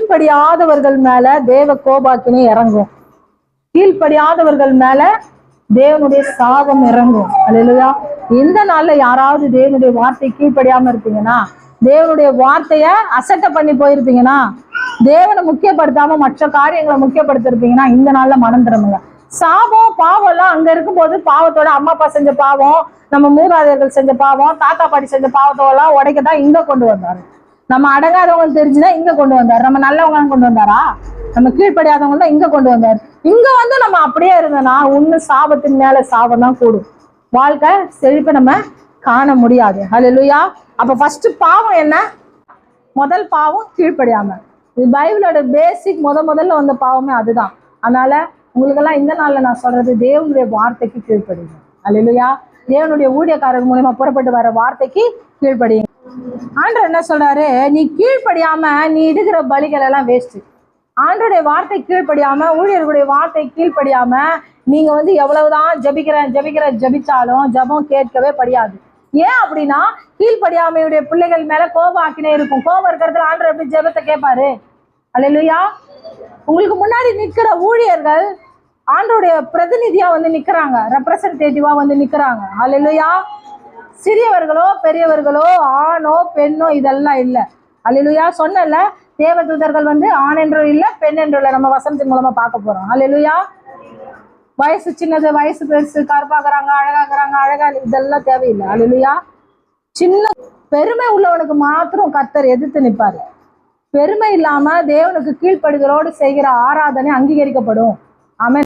கீழ்ப்படியாதவர்கள் மேல தேவ கோபாக்கினே இறங்கும். கீழ்ப்படியாதவர்கள் மேல தேவனுடைய சாபம் இறங்கும். அல்லேலூயா. இந்த நாள்ல யாராவது தேவனுடைய வார்த்தை கீழ்ப்படியாம இருப்பீங்கன்னா, தேவனுடைய வார்த்தைய அசட்டை பண்ணி போயிருப்பீங்கன்னா, தேவனை முக்கியப்படுத்தாம மற்ற காரியங்களை முக்கியப்படுத்திருப்பீங்கன்னா, இந்த நாள்ல மனம் திரும்புங்க. சாபம் பாவம் எல்லாம் அங்க இருக்கும்போது பாவத்தோட அம்மா அப்பா செஞ்ச பாவம், நம்ம மூதாதையர்கள் செஞ்ச பாவம், தாத்தா பாட்டி செஞ்ச பாவத்தோடலாம் உடைக்கத்தான் இங்க கொண்டு வந்தாரு. நம்ம அடங்காதவங்க தெரிஞ்சுதான் இங்க கொண்டு வந்தாரு. நம்ம நல்லவங்க கொண்டு வந்தாரா? நம்ம கீழ்ப்படியாதவங்க தான் இங்க கொண்டு வந்தாரு. இங்க வந்து நம்ம அப்படியே இருந்தோம்னா இன்னும் சாபத்தின் மேல சாபம் தான் கூடும். வாழ்க்கை செழிப்பை நம்ம காண முடியாது. ஹல்லேலூயா. அப்ப ஃபர்ஸ்ட் பாவம் என்ன? முதல் பாவம் கீழ்ப்படியாம. இது பைபிளோட பேசிக் முதல்ல வந்த பாவமே அதுதான். அதனால உங்களுக்கெல்லாம் இந்த நாள்ல நான் சொல்றது, தேவனுடைய வார்த்தைக்கு கீழ்ப்படிங்க. ஹல்லேலூயா. தேவனுடைய ஊழியக்காரர் மூலமா புறப்பட்டு வர வார்த்தைக்கு கீழ்ப்படிங்க. ஆண்டவர் என்ன சொல்றாரு? நீ கீழ்ப்படியாம நீ இடுகிற பலிகள் எல்லாம் வேஸ்ட். ஆண்டோடைய வார்த்தை கீழ்ப்படியாம, ஊழியர்களுடைய வார்த்தை கீழ்ப்படியாம நீங்க வந்து எவ்வளவுதான் ஜபிச்சாலும் ஜபம் கேட்கவே படியாது. ஏன் அப்படின்னா, கீழ்ப்படியாமையுடைய பிள்ளைகள் மேல கோபம் ஆக்கினே இருக்கும். கோபம் இருக்கிறதுல ஆண்டவர் எப்படி ஜெபத்தை கேட்பாரு? அல்லேலூயா. உங்களுக்கு முன்னாடி நிற்கிற ஊழியர்கள் ஆண்டோடைய பிரதிநிதியா வந்து நிக்கிறாங்க, ரெப்ரசன்டேட்டிவா வந்து நிக்கிறாங்க. அல்லேலூயா. சிறியவர்களோ பெரியவர்களோ ஆணோ பெண்ணோ இதெல்லாம் இல்லை. அல்லேலூயா. சொன்னல, தேவதூதர்கள் வந்து ஆண் என்றும் இல்லை பெண் என்றும் இல்லை. நம்ம வசனத்தின் மூலமா பார்க்க போறோம். அல்லேலூயா. வயசு சின்னது வயசு பெருசு, கருப்பாக்குறாங்க அழகாக்குறாங்க அழகா, இதெல்லாம் தேவையில்லை. அல்லேலூயா. சின்ன பெருமை உள்ளவனுக்கு மாத்திரம் கர்த்தர் எதிர்த்து நிற்பாரு. பெருமை இல்லாம தேவனுக்கு கீழ்ப்படுகிறோடு செய்கிற ஆராதனை அங்கீகரிக்கப்படும். ஆமென்.